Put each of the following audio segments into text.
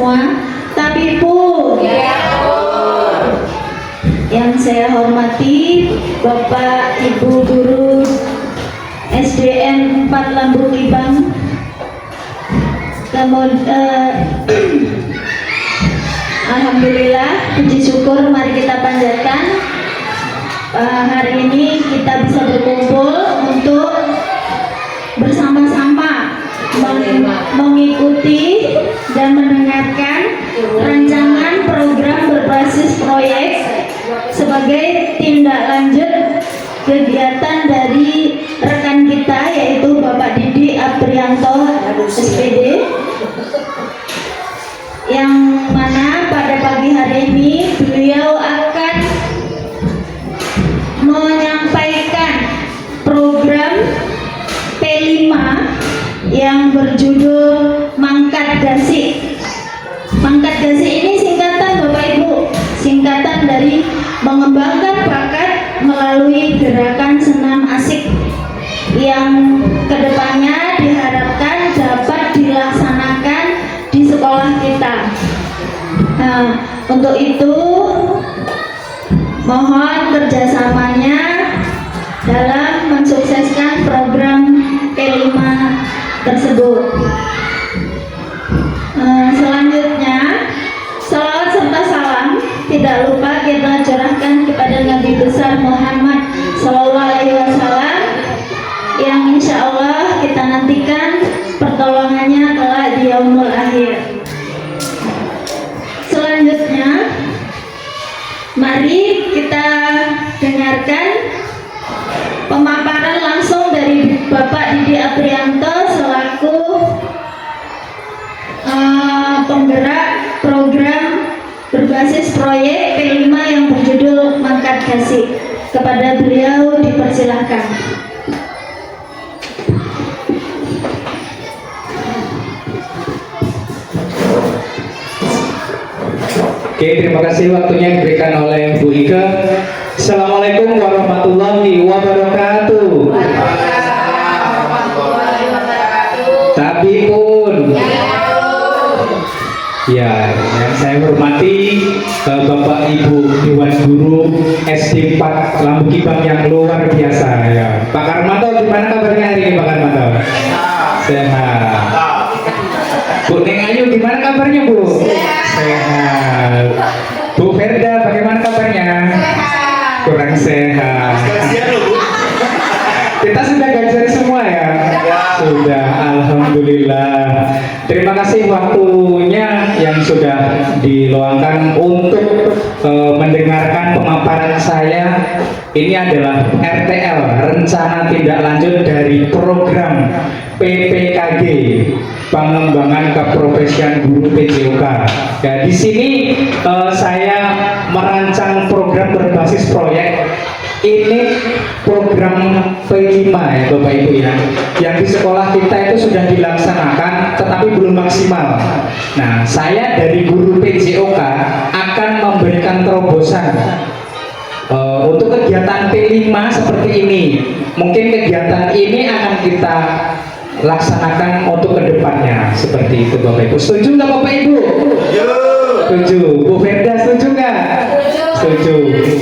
semua. Tapi Bu, yang saya hormati Bapak Ibu Guru SDN 4 Lambu Kibang, kemudian alhamdulillah, puji syukur mari kita panjatkan. Hari ini kita bisa berkumpul untuk bersama-sama mengikuti dan mendengarkan rancangan program berbasis proyek sebagai tindak lanjut kegiatan dari rekan kita, yaitu Bapak Didi Aprianto SPD, yang mana pada pagi hari ini beliau akan menyampaikan program P5 yang berjudul Mangkat Gasik. Mangkat Gasik ini singkatan Bapak Ibu, singkatan dari mengembangkan bakat melalui gerakan senam asik, yang kedepannya diharapkan dapat dilaksanakan di sekolah kita. Nah, untuk itu mohon kerjasamanya dalam mensukseskan program P5 tersebut. Selanjutnya, salawat serta salam tidak lupa kita curahkan kepada Nabi besar Muhammad Sallallahu Alaihi Wasallam, yang insya Allah kita nantikan pertolongannya kelak di yaumul akhir. Selanjutnya, mari kita dengarkan pemaparan langsung dari Bapak Didi Aprianto selaku penggerak program berbasis proyek P5 yang berjudul Mangkat Gasik. Kepada beliau dipersilahkan. Oke, terima kasih waktunya yang diberikan oleh Bu Ika. Assalamualaikum warahmatullahi wabarakatuh. Tapi pun, ya, yang saya hormati Bapak Ibu Dewan Guru SD 4 Lambu Kibang yang luar biasa ya. Pak Karmanto, gimana kabarnya hari ini Pak Karmanto? Sehat. Bu Neng Ayu, gimana kabarnya Bu? Sehat. Bu Ferda, bagaimana kabarnya? Kurang sehat. Kita sudah gajian semua ya? Sudah, alhamdulillah. Terima kasih waktunya yang sudah diluangkan untuk mendengarkan pemaparan saya. Ini adalah RTL, rencana tindak lanjut dari program PPKG, pengembangan keprofesian guru PJOK. Ya, di sini saya merancang program berbasis proyek. Ini program P5 ya Bapak Ibu ya, yang di sekolah kita itu sudah dilaksanakan tetapi belum maksimal. Nah, saya dari guru PJOK akan memberikan terobosan untuk kegiatan P5 seperti ini. Mungkin kegiatan ini akan kita laksanakan untuk kedepannya seperti itu Bapak Ibu. Setuju nggak Bapak Ibu? Setuju. Bu Ferda setuju nggak? Setuju.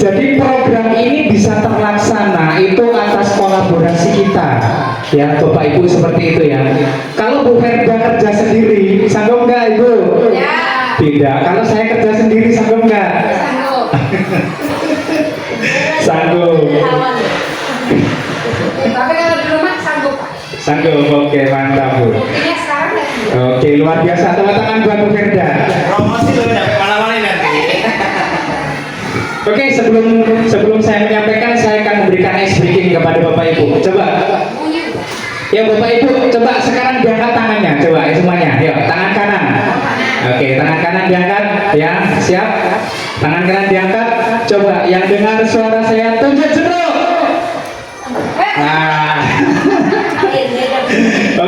Jadi program ini bisa terlaksana itu atas kolaborasi kita ya Bapak Ibu, seperti itu ya. Kalau Bu Ferda kerja sendiri sanggup nggak Ibu? Ya. Tidak. Kalau saya kerja sendiri sanggup nggak? Sanggup. Sanggup. Tapi kalau di rumah sanggup. Sanggup. Oke, mantap Bu. Buktinya sekarang nggak? Oke, luar biasa. Tepuk tangan buat Bu Ferda. Promosi loh, dapat mana-mana nanti. Oke, sebelum saya menyampaikan, saya akan memberikan ice breaking kepada Bapak Ibu. Coba. Ya Bapak Ibu, coba sekarang diangkat tangannya. Coba semuanya. Yuk, tangan kanan. Oke, tangan kanan diangkat. Ya, siap. Tangan kanan diangkat. Coba yang dengar suara saya tunjuk jeruk. Nah.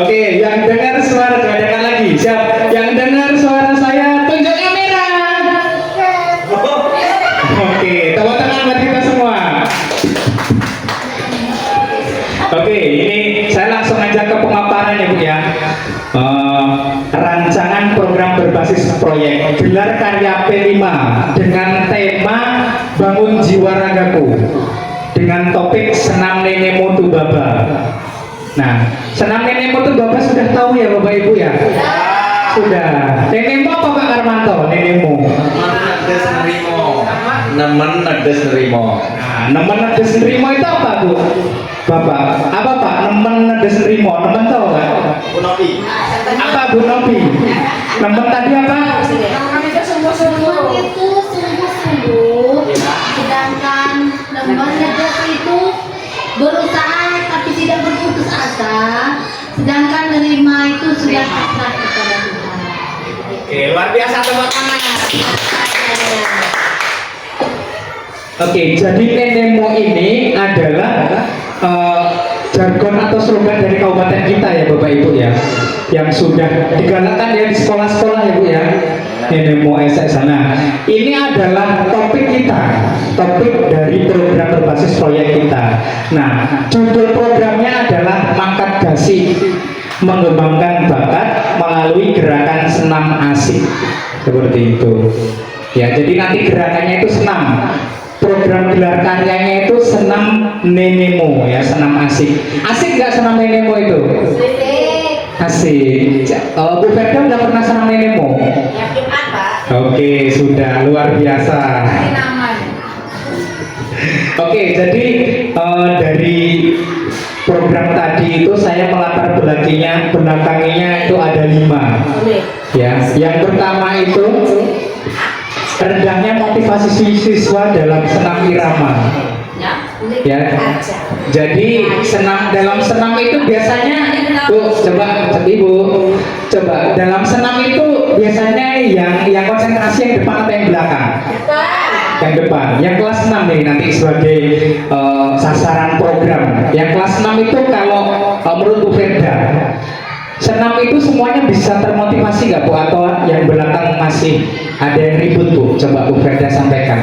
Oke, yang dengar suara, coba dengar lagi. Siap. Yang dengar suara saya tunjuknya merah. Oke, tepuk tangan buat kita semua. Oke, ini saya langsung aja ke pemaparan ya Bu ya. Rancangan program berbasis berbasis proyek gelar karya P5 dengan tema Bangun Jiwa Ragaku dengan topik Senam Nene Motu Baba. Nah, senam Nene Motu Baba sudah tahu ya Bapak Ibu ya? Sudah. Nenemu apa Pak Karmanto? Nenemu. Nemen nedes nerimo. Nah, nemen nedes nerimo itu apa Bu? Bapak, apa Pak? Nemen nedes nerimo, nemen tahu nggak? Bu Novi. Apa Bu Novi? Nemen tadi apa? Kami itu sungguh-sungguh. Itu sungguh-sungguh, sedangkan lembar nedas itu berusaha tapi tidak berputus asa, sedangkan nerima itu sudah pasrah kepada Tuhan. Oke, luar biasa tepuk tangan. Oke, jadi Nenemo ini adalah jargon atau slogan dari kabupaten kita ya Bapak Ibu ya, yang sudah digalakkan ya di sekolah-sekolah ya Bu ya. Nenemo SS. Nah, ini adalah topik kita, topik dari program berbasis proyek kita. Nah, judul programnya adalah Mangkat Dasi, mengembangkan bakat melalui gerakan senam asik, seperti itu. Ya, jadi nanti gerakannya itu senam. Program gelar karyanya itu senam Nenemo ya, senam asik. Asik nggak senam Nenemo itu? Asik. Bu Ferda udah pernah senam Nenemo? Yakin Pak? Oke, sudah luar biasa. Ini nama. Oke, jadi dari program tadi itu saya melatar belakanginya itu ada 5. Ya, yang pertama itu rendahnya motivasi siswa dalam senam irama. Ya, jadi dalam senam itu biasanya, Bu, coba Ibu, coba dalam senam itu biasanya yang konsentrasi yang depan atau yang belakang? Yang depan. Yang kelas 6 nih nanti sebagai sasaran program. Yang kelas 6 itu kalau menurut Bu Ferda, senam itu semuanya bisa termotivasi nggak Bu? Atau yang belakang masih ada yang ribut Bu? Coba Bu Ferda sampaikan.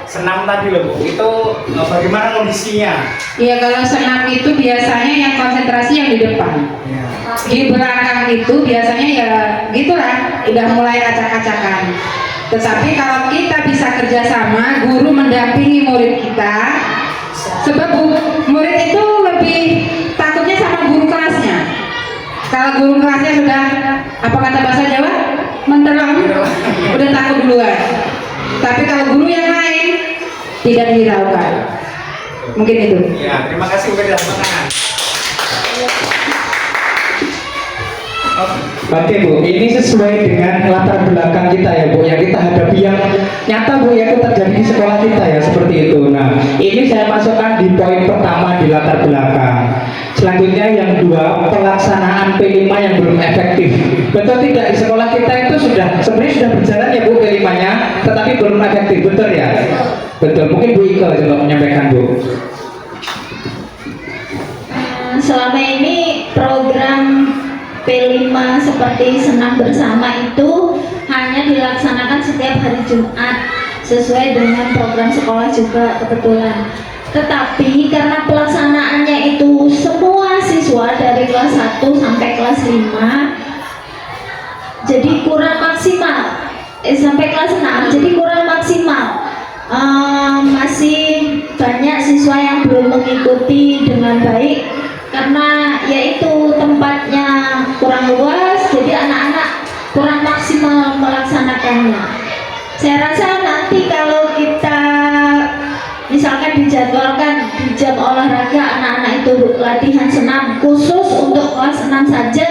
Senam tadi loh Bu, itu bagaimana kondisinya? Iya, kalau senam itu biasanya yang konsentrasi yang di depan. Ya. Di belakang itu biasanya ya gitulah, udah mulai acak-acakan. Tetapi kalau kita bisa kerjasama, guru mendampingi murid kita, sebab murid itu lebih takutnya sama guru kelasnya. Kalau guru kelasnya sudah, apa kata bahasa Jawa, menterong, udah takut duluan. Tapi kalau guru yang lain tidak dihiraukan. Mungkin itu. Ya, terima kasih Bu Ferda. Oke Bu, ini sesuai dengan latar belakang kita ya Bu, yang kita hadapi yang nyata Bu ya, itu terjadi di sekolah kita ya, seperti itu. Nah, ini saya masukkan di poin pertama di latar belakang. Selanjutnya yang 2, pelaksanaan P5 yang belum efektif. Betul tidak, di sekolah kita itu sebenarnya sudah berjalan ya Bu P5-nya, tetapi belum efektif, betul ya? Betul, mungkin Bu Ika coba menyampaikan Bu. Selama ini program P5 seperti senam bersama itu hanya dilaksanakan setiap hari Jumat sesuai dengan program sekolah juga kebetulan. Tetapi karena pelaksanaannya itu semua siswa dari kelas 1 sampai kelas 5 jadi kurang maksimal, sampai kelas 6 jadi kurang maksimal. Masih banyak siswa yang belum mengikuti dengan baik karena yaitu tempatnya kurang luas, jadi anak-anak kurang maksimal melaksanakannya. Saya rasa nanti kalau kita misalkan dijadwalkan di jam olahraga anak-anak itu latihan senam khusus untuk kelas 6 saja,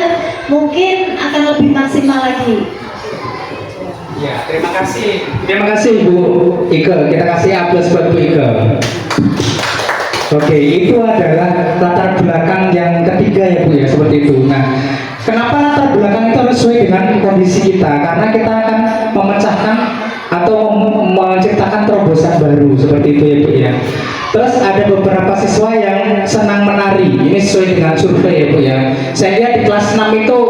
mungkin akan lebih maksimal lagi. Ya, terima kasih. Terima kasih Bu Ika. Kita kasih aplaus buat Bu Ika. Oke, itu adalah latar belakang yang ketiga ya Bu ya, seperti itu. Nah, kenapa latar belakang itu harus sesuai dengan kondisi kita? Karena kita akan memecahkan atau menciptakan terobosan baru, seperti itu ya Bu ya. Terus ada beberapa siswa yang senang menari. Ini sesuai dengan survei ya Bu ya. Saya lihat di kelas 6 itu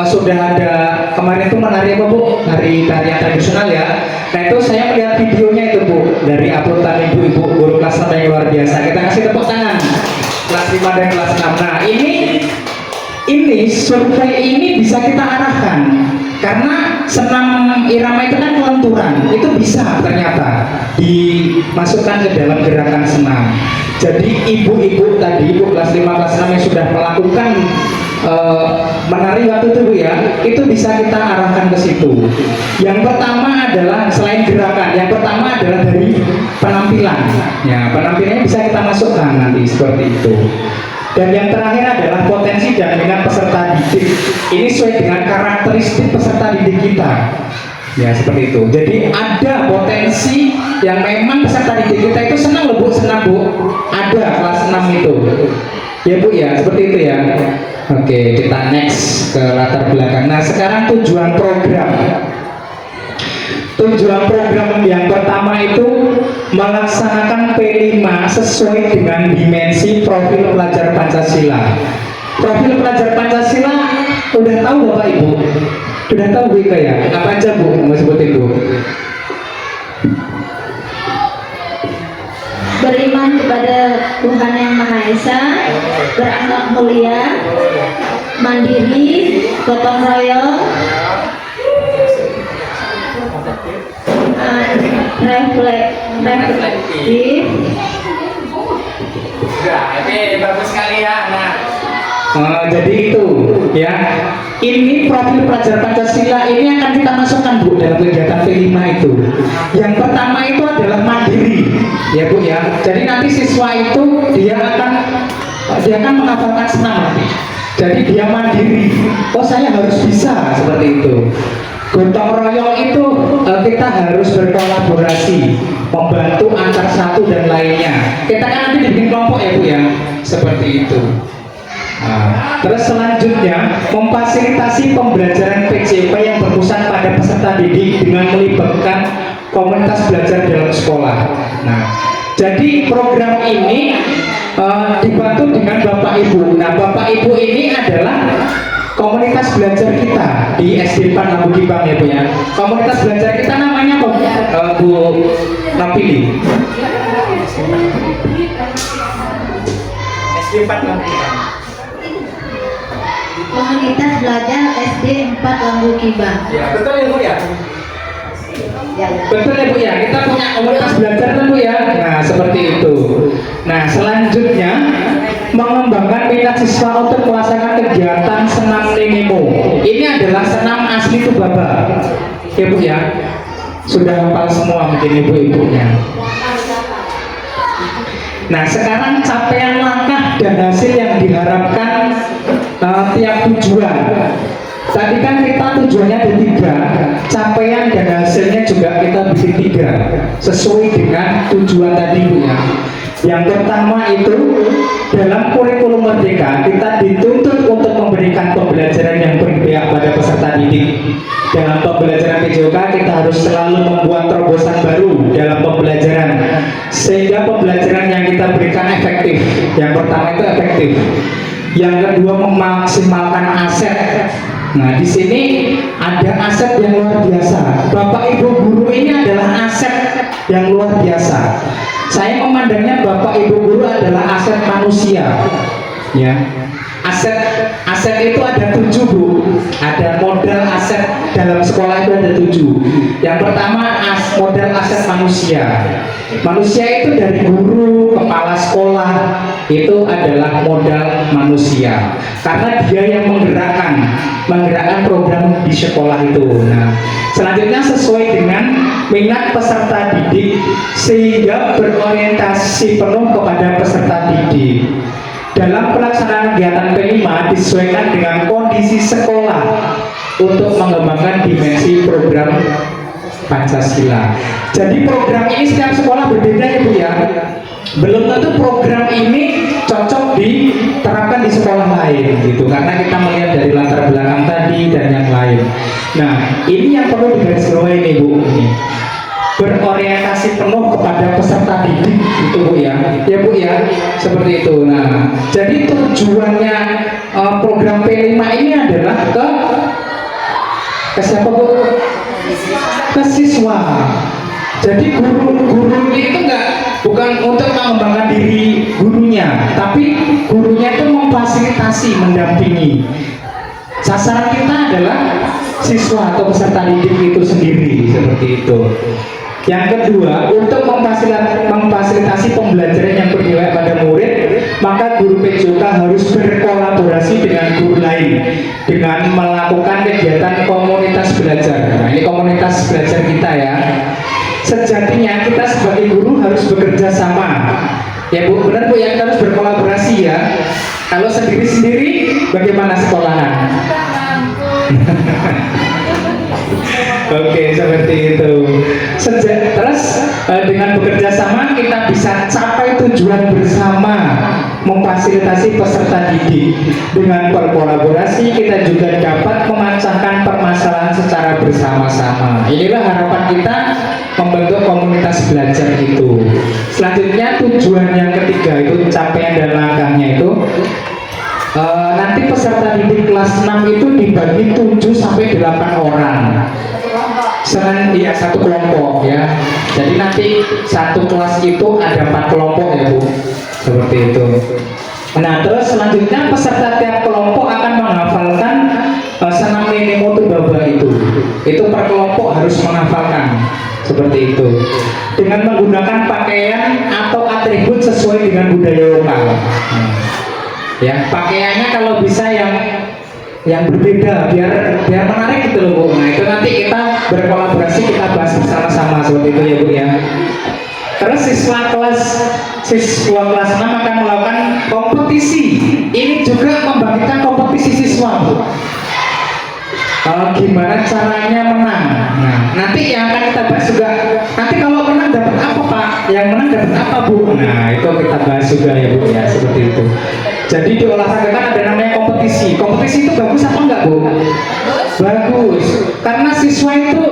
sudah ada kemarin itu menari apa Bu? Nari tarian tradisional ya. Nah itu saya melihat videonya itu Bu, dari uploadan ibu-ibu guru kelas 6 yang luar biasa. Kita kasih tepuk tangan kelas 5 dan kelas 6. Nah ini ini survei ini bisa kita arahkan karena senam irama itu kan kelenturan, itu bisa ternyata dimasukkan ke dalam gerakan senam. Jadi ibu-ibu tadi, ibu kelas 5, kelas 6 yang sudah melakukan menari waktu itu Bu ya, itu bisa kita arahkan ke situ. Yang pertama adalah selain gerakan, yang pertama adalah dari penampilan. Ya, penampilannya bisa kita masukkan nanti seperti itu. Dan yang terakhir adalah potensi dan minat peserta didik. Ini sesuai dengan karakteristik peserta didik kita. Ya seperti itu. Jadi ada potensi yang memang peserta didik kita itu senang loh Bu, senang Bu. Ada kelas 6 itu. Ya Bu ya, seperti itu ya. Oke, kita next ke latar belakang. Nah sekarang tujuan program. Tujuan program yang pertama itu melaksanakan P5 sesuai dengan dimensi profil pelajar Pancasila. Profil pelajar Pancasila udah tahu Bapak Ibu? Udah tahu Bu Ika ya? Apa aja Bu mau sebutin Bu? Beriman kepada Tuhan Yang Maha Esa, berakhlak mulia, mandiri, gotong royong, reflektif. Ya, ini bagus sekali ya. Nah, Jadi itu ya. Ini profil pelajar Pancasila ini akan kita masukkan Bu dalam kegiatan P5 itu. Yang pertama itu adalah mandiri, ya Bu ya. Jadi nanti siswa itu dia akan menghafalkan senam nanti. Jadi dia mandiri. Oh saya harus bisa seperti itu. Gotong royong itu kita harus berkolaborasi, membantu antar satu dan lainnya. Kita kan nanti dibikin kelompok ya Bu ya, seperti itu. Nah, terus selanjutnya memfasilitasi pembelajaran PJP yang berpusat pada peserta didik dengan melibatkan komunitas belajar dalam sekolah. Nah, jadi program ini dibantu dengan Bapak Ibu. Nah, Bapak Ibu ini adalah komunitas belajar kita di SD 4 Lambu Kibang ya Bu ya. Komunitas belajar kita namanya Bu Napili. SD 4 Lambu Kibang. Komunitas belajar SD 4 Lambu Kibang. Ya, betul ya Bu ya? Ya. Betul ya Bu ya, kita punya komunitas belajar kan Bu ya. Nah seperti itu. Nah selanjutnya mengembangkan minat siswa untuk melaksanakan kegiatan senam Nemo. Ini adalah senam asli Tubaba. Ya Bu ya, sudah hafal semua mungkin ibu-ibunya. Nah sekarang capaian langkah dan hasil yang diharapkan tiap tujuan. Tadi kan kita tujuannya ada 3, capaian dan hasilnya juga kita bikin 3 sesuai dengan tujuan tadi Bu ya. Yang pertama itu dalam kurikulum merdeka kita dituntut untuk memberikan pembelajaran yang berpihak pada peserta didik. Dalam pembelajaran PJOK kita harus selalu membuat terobosan baru dalam pembelajaran sehingga pembelajaran yang kita berikan efektif. Yang pertama itu efektif. Yang kedua memaksimalkan aset. Nah, di sini ada aset yang luar biasa. Bapak Ibu guru ini adalah aset yang luar biasa. Saya memandangnya Bapak Ibu guru adalah aset manusia. Ya. Aset itu ada 7 Bu. Ada modal aset dalam sekolah itu ada 7. Yang pertama modal aset manusia. Manusia itu dari guru, kepala sekolah itu adalah modal manusia. Karena dia yang menggerakkan program di sekolah itu. Nah, selanjutnya sesuai dengan minat peserta didik sehingga berorientasi penuh kepada peserta didik. Dalam pelaksanaan kegiatan P5 disesuaikan dengan kondisi sekolah untuk mengembangkan dimensi program Pancasila. Jadi program ini setiap sekolah berbeda ya Bu ya. Belum tentu program ini cocok diterapkan di sekolah lain gitu, karena kita melihat dari latar belakang tadi dan yang lain. Nah ini yang perlu digarisbawahi nih Bu, ini berorientasi penuh kepada peserta didik itu Bu ya. Ya Bu ya, seperti itu. Nah jadi tujuannya program P5 ini adalah ke siapa Bu? Ke siswa. Jadi guru itu bukan untuk mengembangkan diri gurunya, tapi gurunya itu memfasilitasi, mendampingi. Sasaran kita adalah siswa atau peserta didik itu sendiri, seperti itu. Yang kedua, untuk memfasilitasi pembelajaran yang bernilai pada murid, maka guru PJOK harus berkolaborasi dengan guru lain dengan melakukan kegiatan komunitas belajar. Nah, ini komunitas belajar kita ya. Sejatinya kita sebagai guru harus bekerja sama. Ya Bu, benar Bu ya, kita harus berkolaborasi ya. Kalau sendiri-sendiri, bagaimana sekolahan? Oke, seperti itu. Terus dengan bekerja sama kita bisa capai tujuan bersama, memfasilitasi peserta didik. Dengan berkolaborasi kita juga dapat memecahkan permasalahan secara bersama-sama. Inilah harapan kita membentuk komunitas belajar itu. Selanjutnya tujuan yang ketiga itu capaian dan langkahnya itu nanti peserta didik kelas 6 itu dibagi 7 sampai 8 orang. Iya, satu kelompok ya. Jadi nanti satu kelas itu ada 4 kelompok ya Bu, seperti itu. Nah terus selanjutnya peserta tiap kelompok akan menghafalkan senam nini mutu baba itu per kelompok harus menghafalkan, seperti itu, dengan menggunakan pakaian atau atribut sesuai dengan budaya lokal. Ya, pakaiannya kalau bisa yang berbeda biar menarik gitu loh Bu. Nah itu nanti kita berkolaborasi, kita bahas bersama-sama seperti itu ya Bu ya. Terus siswa kelas 6 akan melakukan kompetisi. Ini juga membagikan kompetisi siswa Bu. Gimana caranya menang. Nah nanti yang akan kita bahas juga, nanti kalau menang dapat apa Pak? Yang menang dapat apa Bu? Nah itu kita bahas juga ya Bu ya, seperti itu. Jadi di olahraga kan ada namanya kompetisi. Kompetisi itu bagus apa enggak Bu? Bagus. Karena siswa itu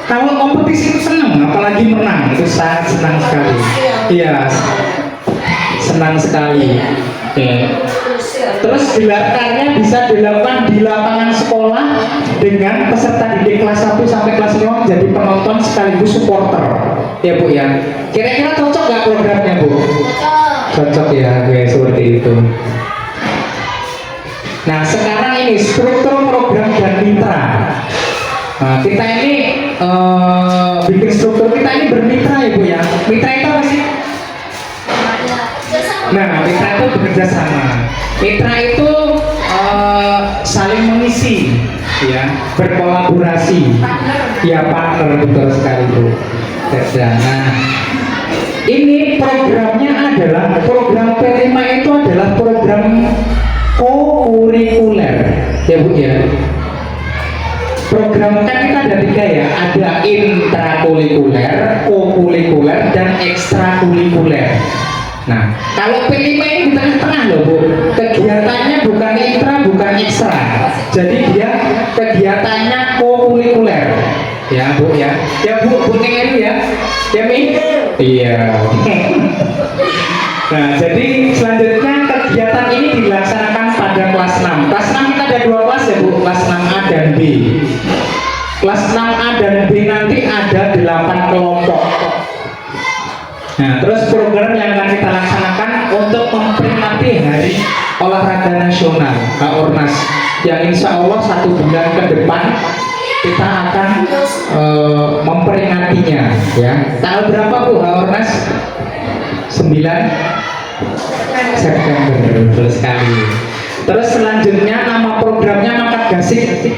kalau kompetisi itu senang, apalagi menang itu sangat senang sekali. Iya, senang sekali. Oke. Terus gelarannya bisa dilakukan di lapangan sekolah dengan peserta didik kelas 1 sampai kelas 5 jadi penonton sekaligus supporter. Ya Bu ya. Kira-kira cocok nggak programnya Bu? Cocok ya, oke, seperti itu. Nah sekarang ini struktur program dan mitra. Nah, kita ini bikin struktur kita ini bermitra ya Bu ya. Mitra itu apa sih? Nah mitra itu bekerja sama. Mitra itu saling mengisi, ya, berkolaborasi, ya partner, betul sekali Bu. Nah ini programnya adalah program P5 itu adalah program co-kurikuler ya Bu ya. Program kan kita ada 3 ya, ada intrakurikuler, co-kurikuler, dan ekstrakurikuler. Nah kalau P5 ini di tengah-tengah loh Bu, kegiatannya bukan intra bukan ekstra, jadi dia kegiatannya co-kurikuler ya Bu ya. Ya Bu, kuning itu ya, ya Mi? Iya. Nah jadi selanjutnya kegiatan ini dilaksanakan pada kelas 6. Kelas 6 kita ada 2 kelas ya Bu, kelas 6A dan B. Kelas 6A dan B nanti ada 8 kelompok. Nah terus program yang akan kita laksanakan untuk memperingati Hari Olahraga Nasional HORNAS yang insya Allah 1 bulan ke depan kita akan memperingatinya ya. Tanggal berapa Bu HORNAS? 9 September, betul sekali. Terus selanjutnya nama programnya Mangkat Gasik.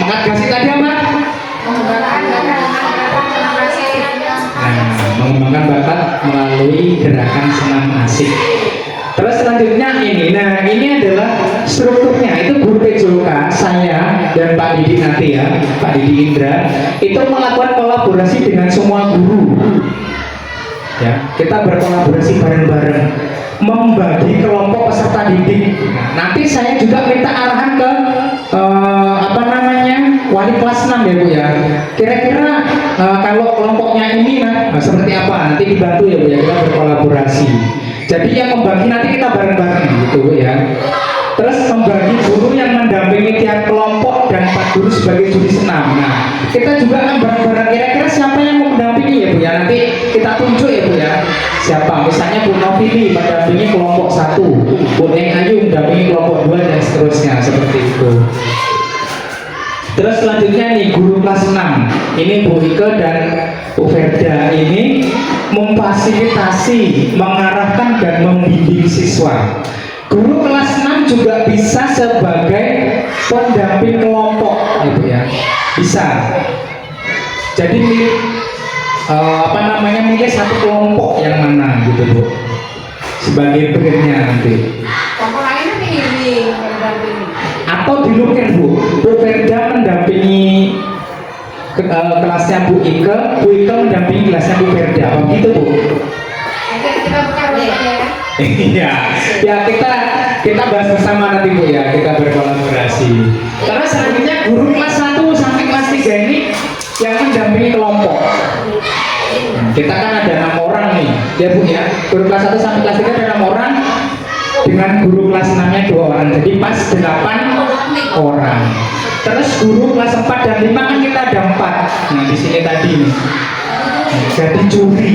Mangkat Gasik tadi apa? Mengembangkan bakat melalui gerakan senam asik. Terus selanjutnya ini, nah ini adalah strukturnya. Itu guru PJOK, saya dan Pak Didi nanti ya, Pak Didi Indra, itu melakukan kolaborasi dengan semua guru. Ya, kita berkolaborasi bareng-bareng, membagi kelompok peserta didik. Nanti saya juga minta arahan ke wali kelas 6 ya Bu ya. Kira-kira kalau kelompoknya ini seperti apa? Nanti dibantu ya Bu ya, kita berkolaborasi. Jadi yang membagi nanti kita bareng-bareng gitu Bu ya. Terus membagi guru yang mendampingi tiap kelompok dan 4 guru sebagai juri senam. Nah, kita juga akan bareng-bareng, kira-kira siapa yang mau mendampingi ya Bu ya. Nanti kita tunjuk ya Bu ya. Siapa? Misalnya Bu Novini mendampingi kelompok 1, Bu Neng Ayu ini Bu Ike dan Bu Verda ini memfasilitasi, mengarahkan dan membimbing siswa. Guru kelas 6 juga bisa sebagai pendamping kelompok, gitu ya. Bisa. Jadi milih satu kelompok yang mana gitu Bu, sebagai brandnya nanti. Kelompok lainnya pilih mendampingi. Atau dilukir Bu Verda mendampingi kelasnya Bu Ike mendampingi kelasnya Bu Verda, apa gitu Bu? Oke, kita buka ya. Iya, ya kita bahas bersama nanti Bu ya, kita berkolaborasi. Karena selanjutnya guru kelas 1 sampai kelas 3 ini yang mendampingi kelompok. Kita kan ada 6 orang nih, ya Bu ya. Guru kelas 1 sampai kelas 3 ada 6 orang, dengan guru kelas 6-nya 2 orang, jadi pas 8 orang. Terus guru kelas 4 dan 5 kan kita ada 4. Nah di sini tadi jadi juri.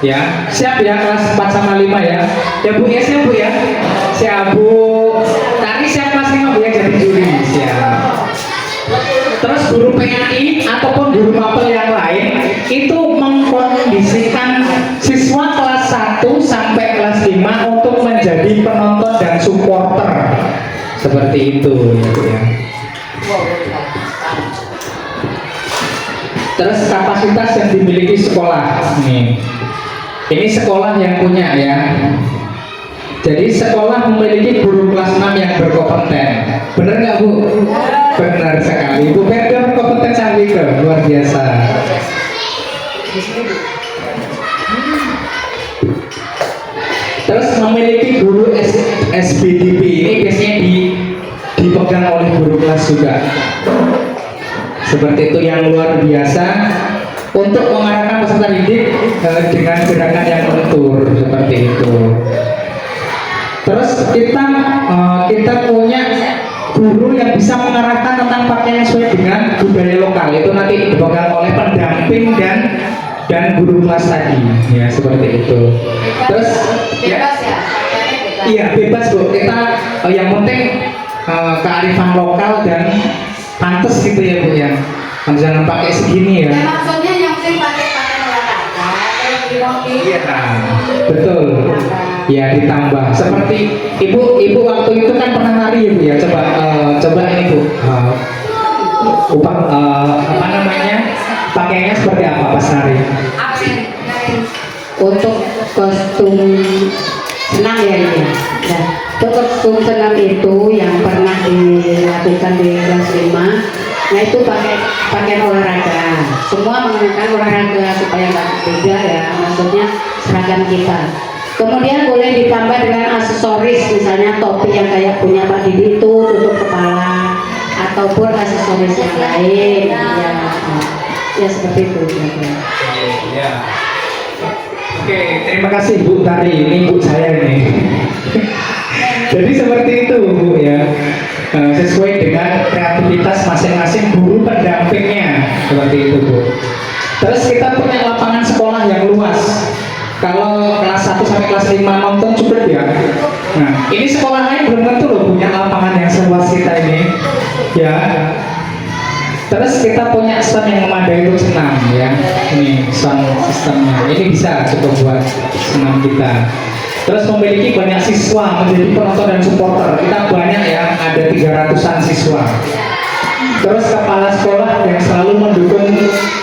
Ya, siap ya kelas 4 sama 5 ya. Ya Bu ya, siap Bu ya. Siap Bu. Tadi siap kelas 5 Bu ya jadi juri. Siap. Terus guru PAI ataupun guru mapel yang lain itu mengkondisikan siswa kelas 1 sampai kelas 5 untuk menjadi penonton dan supporter. Seperti itu ya. Terus kapasitas yang dimiliki sekolah nih. Ini sekolah yang punya ya. Jadi sekolah memiliki guru kelas 6 yang berkompeten. Benar nggak Bu? Benar sekali. Bu Verda berkompeten sekali ke luar biasa. Terus memiliki guru SBDP ini biasanya dipegang oleh guru kelas juga. Seperti itu yang luar biasa untuk mengarahkan peserta didik dengan gerakan yang lentur seperti itu. Terus kita punya guru yang bisa mengarahkan tentang pakaian sesuai dengan budaya lokal, itu nanti dipegang oleh pendamping dan guru kelas tadi ya seperti itu. Terus Bebas ya, pakaiannya bebas. iya bebas Bu, kita yang penting kearifan lokal dan pantas gitu ya Bu ya. Jangan pakai segini ya. Ya maksudnya yang penting pakai pakaian olahraga, kalau di mobil. Iya, betul. Ya ditambah. Seperti ibu waktu itu kan pernah nari ya Bu ya. Coba ini Bu. Apa namanya? Pakainya seperti apa pas nari? Apa yang Untuk kostum senam ya ini. Nah, untuk kostum senam itu yang pernah dilakukan di kelas 5. Nah itu pakaian olahraga. Semua menggunakan olahraga supaya nggak beda ya. Maksudnya seragam kita. Kemudian boleh ditambah dengan aksesoris, misalnya topi yang kayak punya Pak Didi itu tutup kepala, ataupun aksesoris yang lain. Ya seperti itu. Ya. Oke, terima kasih Bu Tari. Ini Bu saya ini. Jadi seperti itu Bu ya. Sesuai dengan kreativitas masing-masing guru pendampingnya seperti itu Bu. Terus kita punya lapangan sekolah yang luas. Kalau kelas 1 sampai kelas 5 nonton cukup ya. Nah, ini sekolah lain belum tentu loh punya lapangan yang seluas kita ini. Ya. Terus kita punya stand yang memadai untuk senam ya. Ini sound sistemnya. Ini bisa cukup buat senam kita. Terus memiliki banyak siswa menjadi penonton dan supporter. Kita banyak ya, ada 300-an siswa. Terus kepala sekolah yang selalu mendukung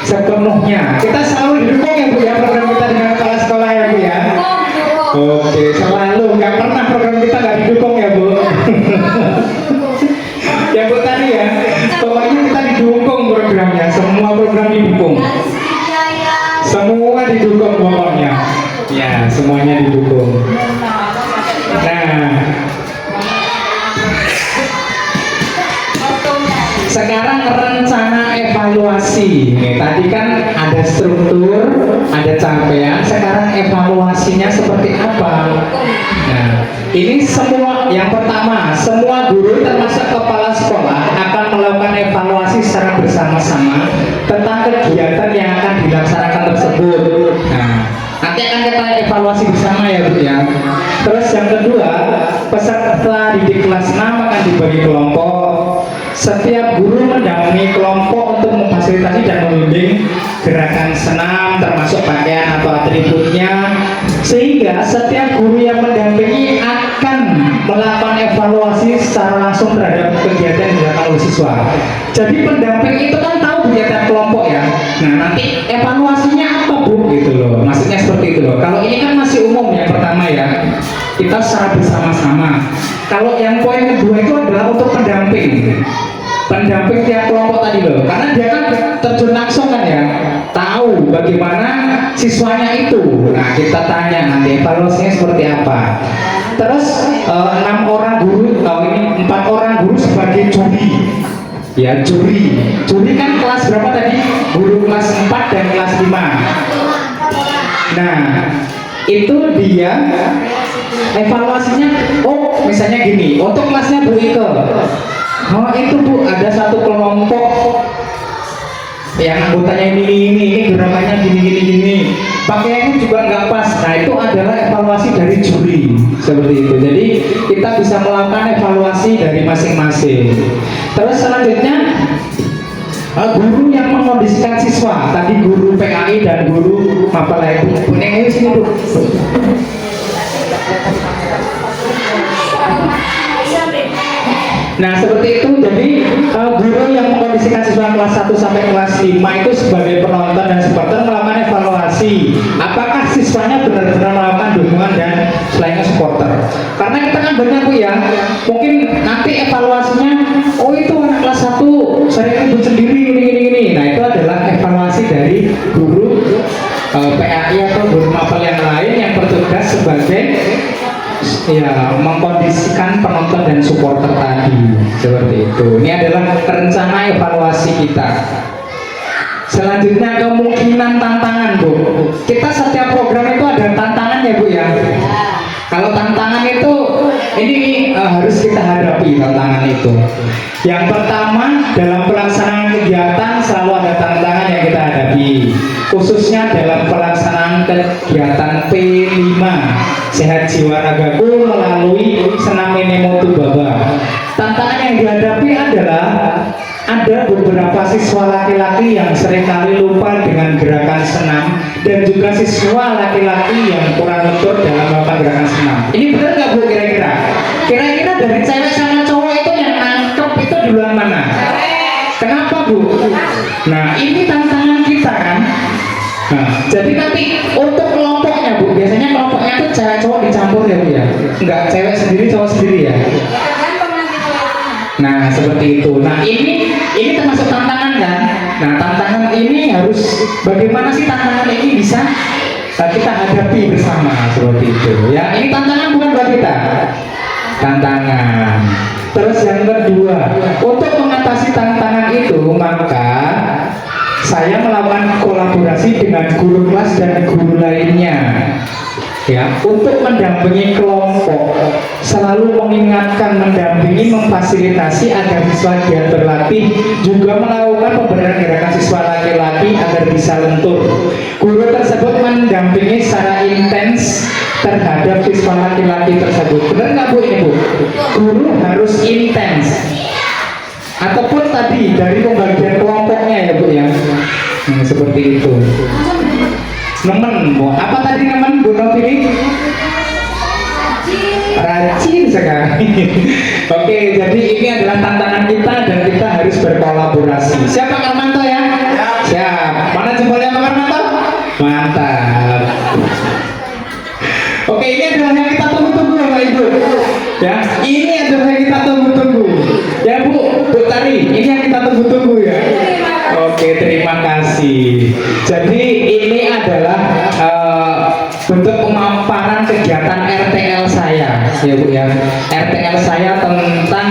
sepenuhnya. Kita selalu didukung ya Bu ya, program kita dengan kepala sekolah ya Bu ya. Oke, selalu, nggak pernah program kita nggak didukung ya Bu. Ya Bu tadi ya, pokoknya kita didukung programnya, semua program didukung. Semua didukung pokoknya. Ya, semuanya didukung. Nah, sekarang rencana evaluasi. Nih, tadi kan ada struktur, ada capaian. Sekarang evaluasinya seperti apa? Nah, ini semua yang pertama, semua guru termasuk kepala sekolah akan melakukan evaluasi secara bersama-sama tentang kegiatan yang akan dilaksanakan tersebut. Nah, nanti akan kita evaluasi bersama ya Bu ya. Terus yang kedua, peserta didik kelas 6 akan dibagi kelompok. Setiap guru mendampingi kelompok untuk memfasilitasi dan membimbing gerakan senam termasuk pakaian atau atributnya, sehingga setiap guru yang mendampingi akan melakukan evaluasi secara langsung terhadap kegiatan yang dilakukan oleh siswa. Jadi pendamping itu kan tahu kegiatan kelompok ya. Nah nanti evaluasinya apa Bu gitu loh. Maksudnya seperti itu loh. Kalau ini kan masih umum yang pertama ya. Kita secara bersama-sama. Kalau yang poin kedua itu adalah untuk pendamping. Pendamping tiap kelompok tadi loh. Karena dia kan terjun langsung kan ya. Tahu bagaimana siswanya itu. Nah kita tanya nanti evaluasinya seperti apa. Terus 6 orang guru, ini 4 orang guru sebagai juri. Ya juri kan kelas berapa tadi? Guru kelas 4 dan kelas 5. Nah itu dia evaluasinya. Oh misalnya gini, untuk kelasnya Bu Ike, oh itu Bu ada satu kelompok yang anggotanya ini gerakannya gini pakaiannya juga nggak pas. Nah itu adalah evaluasi dari juri seperti itu. Jadi kita bisa melakukan evaluasi dari masing-masing. Terus selanjutnya guru yang mengkondisikan siswa, tadi guru PAI dan guru apa lagi? Punya sini Bu. Nah seperti itu, jadi guru yang mengkondisikan siswa kelas 1 sampai kelas 5 itu sebagai penonton dan supporter melakukan evaluasi apakah siswanya benar-benar melakukan dukungan dan selainnya supporter. Karena kita kan banyak Bu ya, mungkin nanti evaluasinya oh itu anak kelas 1 sering ribut sendiri gini. Nah itu adalah evaluasi dari guru PAI atau guru mapel yang lain yang bertugas sebagai ya mengkondisikan penonton dan supporter tadi seperti itu. Ini adalah rencana evaluasi kita. Selanjutnya kemungkinan tantangan Bu. Kita setiap program itu ada tantangan ya Bu ya. Kalau tantangan itu ini harus kita hadapi tantangan itu. Yang pertama dalam pelaksanaan kegiatan selalu ada tantangan yang kita hadapi. Khususnya dalam pelaksanaan kegiatan P5 Sehat Jiwa Ragaku melalui Senam Nemo Tubaba. Tantangan yang dihadapi adalah ada beberapa siswa laki-laki yang seringkali lupa dengan gerakan senam dan juga siswa laki-laki yang kurang lentur dalam melakukan gerakan senam. Ini benar nggak Bu kira-kira? Kira-kira dari cewek sama cowok itu yang nangkep itu duluan mana? Kenapa Bu? Nah ini tantangan kita kan. Nah, jadi nanti untuk kelompoknya Bu, biasanya kelompoknya itu cewek cowok dicampur ya Bu ya? Enggak, cewek sendiri cowok sendiri ya? Nah seperti itu. Nah ini termasuk tantangan kan? Nah tantangan ini harus bagaimana sih tantangan ini bisa kita hadapi bersama seperti itu. Ya ini tantangan bukan buat kita, tantangan. Terus yang kedua, untuk mengatasi tantangan itu maka saya melakukan kolaborasi dengan guru kelas dan guru lainnya. Ya, untuk mendampingi kelompok, selalu mengingatkan, mendampingi, memfasilitasi agar siswa giat berlatih, juga melakukan pemberian gerakan siswa laki-laki agar bisa lentur. Guru tersebut mendampingi secara intens terhadap siswa laki-laki tersebut. Benar nggak Bu ini Bu? Guru harus intens. Ataupun tadi dari pembagian kelompoknya ya Bu ya. Seperti itu. Nemen, Bu. Apa tadi nemen Bu Novini? Rajin sekali. Oke, jadi ini adalah tantangan kita dan kita harus berkolaborasi. Siap Pak Armanto ya? Siap. Mana jempolnya Pak Armanto? Mantap. Oke, ini adalah yang kita tunggu-tunggu ya Pak Ibu. Ya, ini adalah yang kita tunggu-tunggu. Ya Bu Tari, ini yang kita tunggu-tunggu ya. Oke, terima kasih. Jadi ini adalah bentuk pemaparan kegiatan RTL saya, ya Bu ya. RTL saya tentang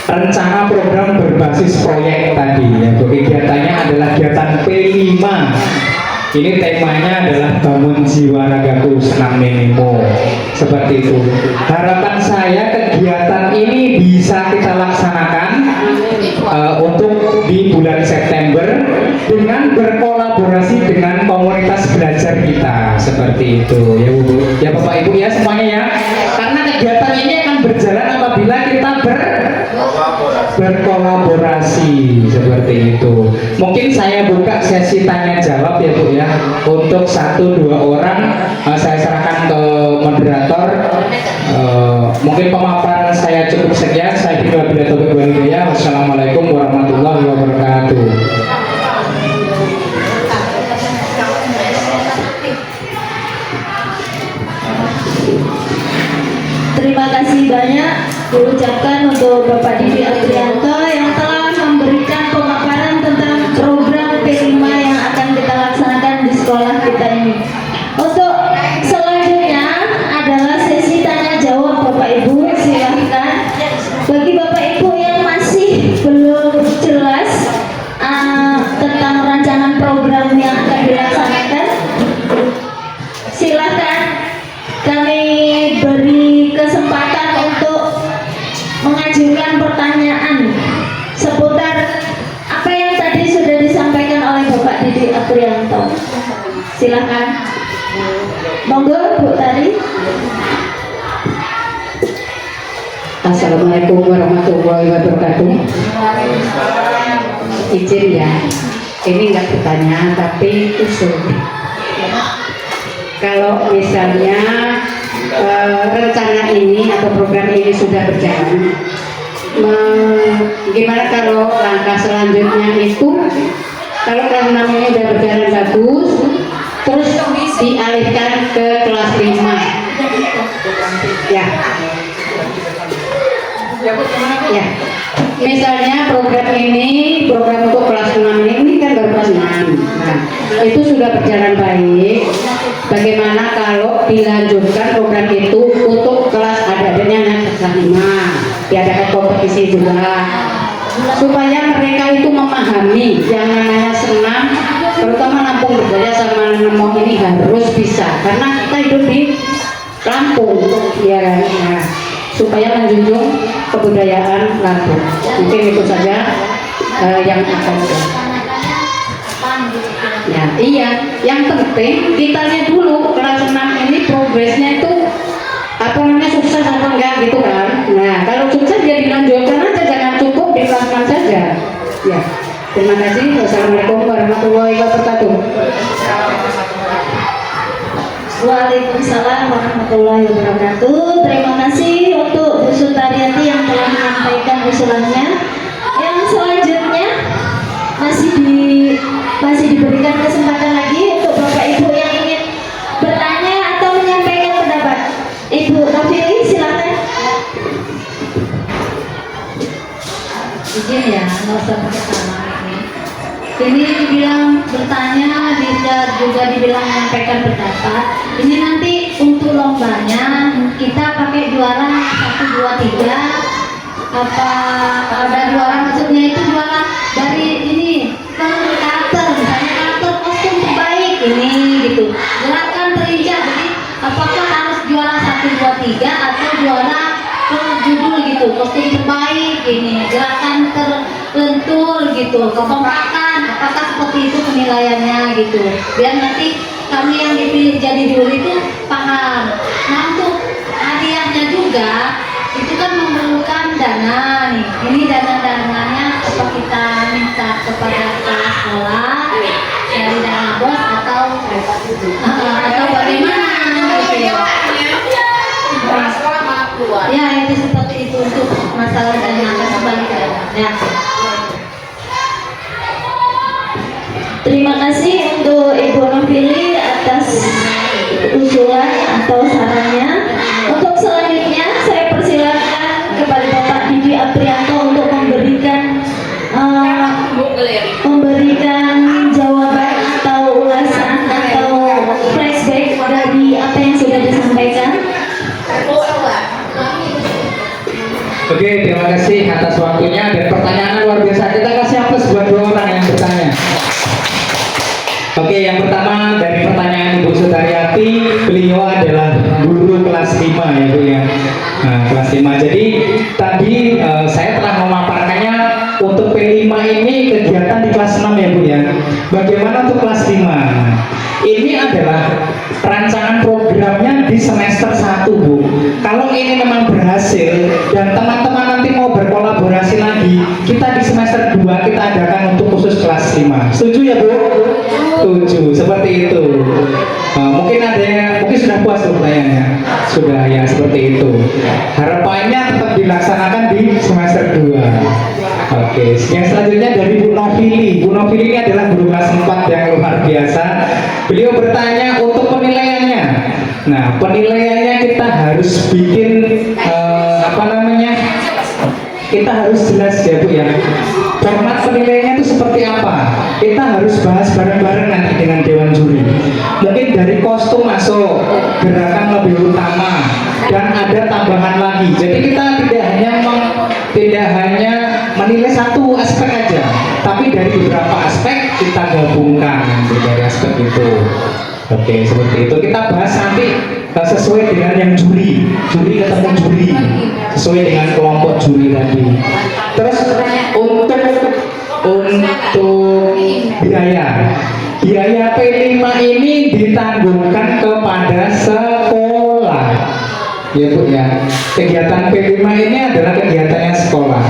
rencana program berbasis proyek tadi ya Bu. Kegiatannya adalah kegiatan P5. Ini temanya adalah bangun jiwa ragaku senam Nemo. Seperti itu. Harapan saya kegiatan ini bisa kita laksanakan untuk di bulan September dengan berkolaborasi dengan komunitas belajar kita. Seperti itu ya Bu. Ya Bapak Ibu ya semuanya ya. Karena kegiatan ini akan berjalan apabila kita kolaborasi seperti itu. Mungkin saya buka sesi tanya jawab ya Bu ya. Untuk 1-2 orang saya serahkan ke moderator. Mungkin pemaparan saya cukup sekian. Saya kira bila taufiq wal hidayah. Wassalamualaikum warahmatullahi wabarakatuh. Terima kasih banyak diucapkan untuk Bapak Didi Aprianto yang telah memberikan pemaparan tentang program P5 yang akan kita laksanakan di sekolah kita ini. Untuk selanjutnya adalah sesi tanya jawab Bapak Ibu, silahkan. Bagi Bapak Ibu yang masih belum jelas tentang rancangan program yang akan dilaksanakan, silahkan kami beri kesempatan untuk mengajukan pertanyaan seputar apa yang tadi sudah disampaikan oleh Bapak Didi Aprianto. Silahkan, monggo Bu Tari. Assalamualaikum warahmatullahi wabarakatuh. Izin ya, ini nggak pertanyaan tapi usul. Kalau misalnya rencana ini atau program ini sudah berjalan, gimana kalau langkah selanjutnya itu, kalau kelas 6 ini sudah berjalan bagus, terus dialihkan ke kelas 5 ya. Ya, misalnya program untuk kelas 6 ini kan baru kelas 6. Nah, itu sudah berjalan baik. Bagaimana kalau dilanjutkan program itu untuk kelas adanya yang kelas 5, diadakan kompetisi juga, supaya mereka itu memahami yang namanya senam, terutama Lampung Berjaya sama Nemo ini harus bisa, karena kita hidup di Lampung, ya kan? Nah, supaya menjunjung kebudayaan Lampung. Mungkin itu saja yang akan ya, iya, yang penting kita lihat dulu kelas 6 ini progresnya itu apa namanya, sukses atau enggak gitu kan. Nah, kalau sukses ya dilanjutkan aja, jangan cukup di kelas 6 saja ya. Terima kasih. Wassalamualaikum warahmatullahi wabarakatuh. Waalaikumsalam warahmatullahi wabarakatuh. Terima kasih untuk Bu Sutariati yang telah menyampaikan usulannya. Yang selanjutnya masih diberikan kesempatan lagi untuk Bapak Ibu yang ingin bertanya atau menyampaikan pendapat. Ibu Nofili, silakan. Izin ya, nggak usah pakai sama ini. Ini dibilang bertanya, juga dibilang menyampaikan pendapat. Ini nanti untuk lombanya kita pakai jualan 1, 2, 3. Apa ada jualan, maksudnya itu jualan dari ini karakter, misalnya karakter kostum terbaik ini gitu. Gerakan terinjak, jadi apakah harus jualan 1, 2, 3 atau jualan judul gitu, kostum terbaik ini, gerakan terlentur gitu, kekompakan, apakah seperti itu penilaiannya gitu, biar nanti kami yang dipilih jadi juri itu paham. Nah, untuk hadiahnya juga itu kan memerlukan dana nih, ini dana-dananya apa kita minta kepada kepala sekolah dari dana bos atau bagaimana gitu ya. Ya, itu seperti itu untuk masalah dana sebaliknya. Ya. Terima kasih untuk Ibu Nofili atas usulan atau sarannya. Untuk selanjutnya saya persilakan kepada Bapak Didi Aprianto untuk memberikan jawaban atau ulasan atau flashback dari apa yang sudah disampaikan. Oke, terima kasih atas waktunya dan pertanyaan luar biasa. Kita kasih aplaus buat 2 orang yang bertanya. Oke, yang pertama dari pertanyaan Ibu Sutariati, beliau adalah guru kelas 5 ya Bu ya. Nah, kelas 5. Jadi tadi saya telah memaparkannya untuk P5 ini kegiatan di kelas 6 ya Bu ya. Bagaimana untuk kelas 5? Ini adalah rancangan programnya di semester 1 Bu. Kalau ini memang berhasil dan teman-teman nanti mau berkolaborasi lagi, kita di semester bersama. Setuju ya Bu? Setuju, seperti itu. Mungkin ada yang mungkin sudah puas tuh pertanyaannya. Sudah ya seperti itu. Harapannya tetap dilaksanakan di semester 2. Oke, yang selanjutnya dari Bu Novili. Bu Novili ini adalah guru kelas 4 yang luar biasa. Beliau bertanya untuk penilaiannya. Nah, penilaiannya kita harus bikin kita harus jelas ya Bu ya. Format penilaiannya itu seperti apa? Kita harus bahas bareng-bareng nanti dengan Dewan Juri. Mungkin dari kostum masuk, gerakan lebih utama, dan ada tambahan lagi. Jadi kita tidak hanya menilai satu aspek aja, tapi dari beberapa aspek kita gabungkan dari aspek itu. Oke, seperti itu. Kita bahas nanti sesuai dengan yang juri ketemu juri, sesuai dengan kelompok juri tadi. Terus untuk biaya P5 ini ditanggungkan kepada sekolah. Ya Bu ya. Kegiatan P5 ini adalah kegiatannya sekolah.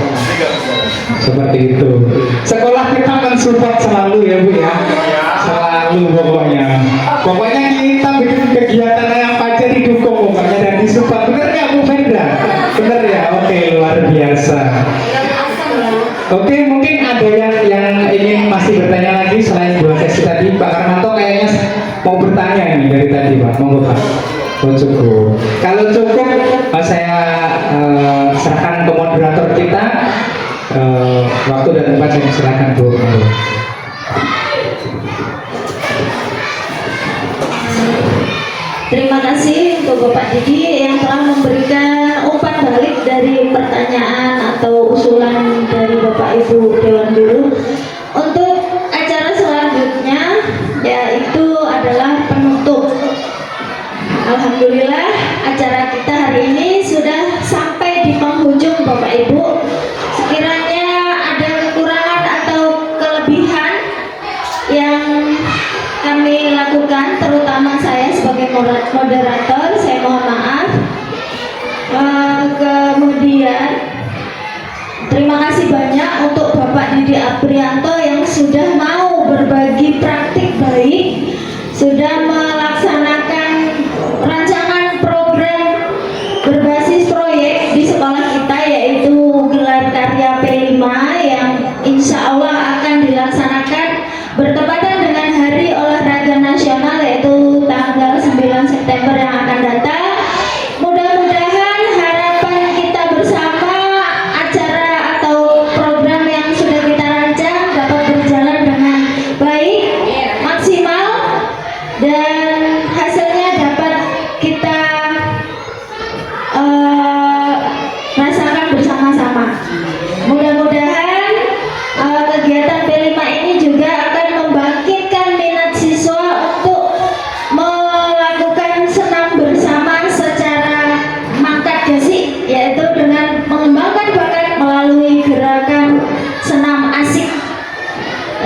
Seperti itu. Sekolah kita mensupport selalu ya Bu ya. Selalu pokoknya. Pokoknya kita bikin kegiatan yang aja didukung pokoknya dan disupport. Bener nggak Bu Fenda? Bener ya. Oke, luar biasa. Oke, mungkin ada yang ingin masih bertanya lagi selain 2 sesi tadi. Pak Karmanto kayaknya mau bertanya ini dari tadi Pak. Monggo Pak. Oh, cukup. Kalau cukup, saya serahkan ke moderator kita. Waktu dan tempat saya silakan Bu. Terima kasih untuk Bapak Didi yang telah memberikan umpan balik dari pertanyaan atau usulan dari Bapak Ibu Dewan Juri. Untuk acara selanjutnya yaitu adalah penutup. Alhamdulillah acara kita hari ini sudah sampai di penghujung Bapak Ibu. Sekiranya ada kekurangan atau kelebihan yang kami lakukan, terutama saya sebagai moderator, saya mohon maaf. Kemudian terima kasih banyak untuk Bapak Didi Aprianto yang sudah mau berbagi praktik baik, sudah melaksanakan rancangan program berbasis proyek di sekolah kita, yaitu gelar karya P5 yang insya Allah akan dilaksanakan bertepatan dengan Hari Olahraga Nasional, yaitu tanggal 9 September yang akan datang. Mudah-mudahan harapan kita bersama, acara atau program yang sudah kita rancang dapat berjalan dengan baik, maksimal, dan hasilnya dapat kita rasakan bersama-sama. Mudah-mudahan kegiatan P5 ini juga akan membangkitkan minat siswa untuk melakukan senam bersama secara mangkat gasi, yaitu dengan mengembangkan bakat melalui gerakan senam asik.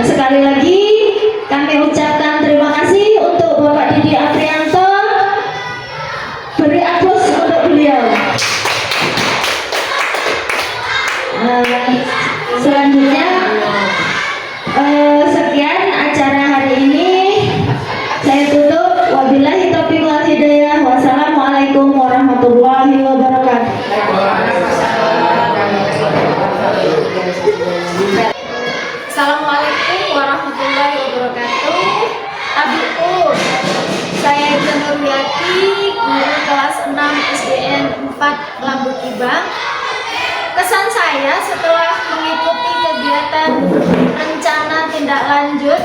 Sekali lagi kami ucapkan terima kasih untuk Bapak Didi Aprianto. Beri aplaus untuk beliau. Selanjutnya sekian acara hari ini, saya tutup. Wabillahi taufiq wal hidayah. Wassalamualaikum warahmatullahi wabarakatuh. Assalamualaikum warahmatullahi wabarakatuh. Abiku, saya Ida Nurwiyati, guru kelas 6 SDN 4 Lambuk Ibang. Kesan saya setelah mengikuti kegiatan rencana tindak lanjut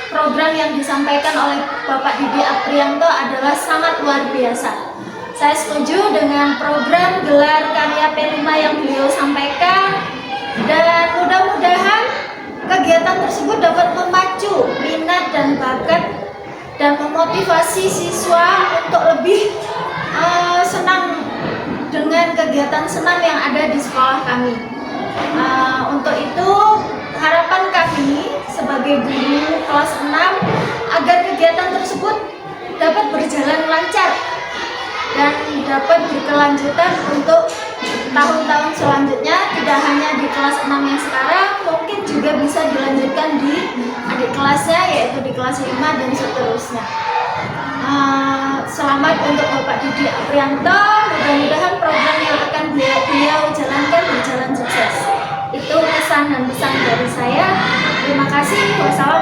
program yang disampaikan oleh Bapak Didi Aprianto adalah sangat luar biasa. Saya setuju dengan program gelar karya P5 yang beliau sampaikan, dan mudah-mudahan kegiatan tersebut dapat memacu minat dan bakat dan memotivasi siswa untuk lebih senang dengan kegiatan senam yang ada di sekolah kami. Untuk itu harapan kami sebagai guru kelas 6 agar kegiatan tersebut dapat berjalan lancar dan dapat berkelanjutan untuk tahun-tahun selanjutnya, tidak hanya di kelas 6 yang sekarang, mungkin juga bisa dilanjutkan dilakukan di adik kelasnya, yaitu di kelas 5 dan seterusnya. Selamat untuk Bapak Didi Aprianto, mudah-mudahan program yang akan beliau jalankan berjalan sukses. Itu pesan dan pesan dari saya. Terima kasih. Wassalamualaikum